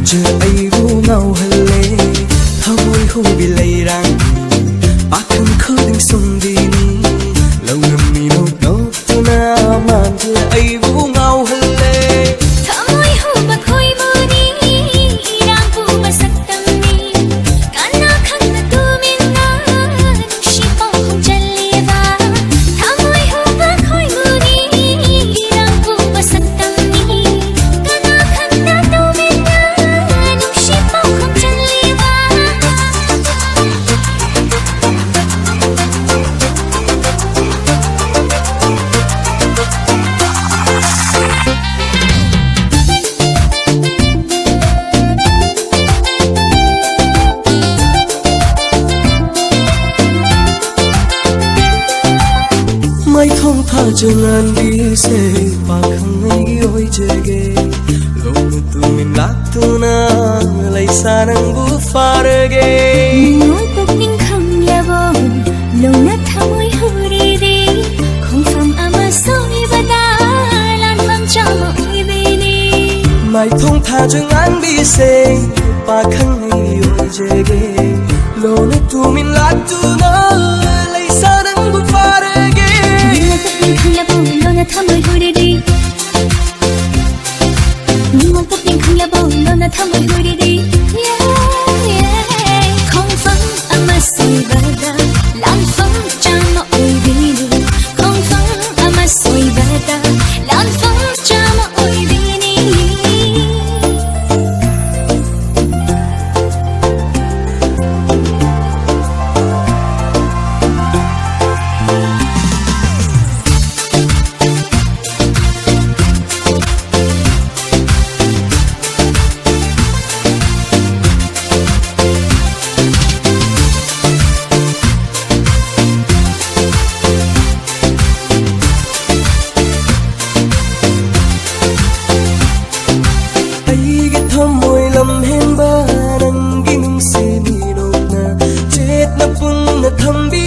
chờ ai vu ngao hale thao môi hu bị lay rang ba khăn khơi đừng sung đi lâu ngầm mi nốt nốt tu na màn chờ ai vu ngao hale thao môi hu bạc khôi mơ đi rang vu bạc sắc tâm đi kana khăn na tu min na shi phong không chân lia va thao môi hu bạc khôi mơ đi rang vu bạc sắc tâm đi kana khăn na tu min na shi phong không chân lia va mai thông tha jangan bisa pakangai oi jage lolu tu min latuna lai sarang bu farge ngồi bốc ninh không là bom lâu nát thao môi huri đi không phạm ama soi và ta lan phăng cho mọi bên đi mai thông tha jangan bisa pakangai oi jage lolu tu min latuna lai sarang bu farge không là bom lâu nát thao môi huri đi ngồi bốc ninh không là bom lâu nát thao môi huri đi không phạm ama soi và ta lan phăng cho mọi bên đi không phạm ama soi và ta lan phăng cho mọi bên đi lam hen ba nang ginung se mi no na jet na pun na tham bi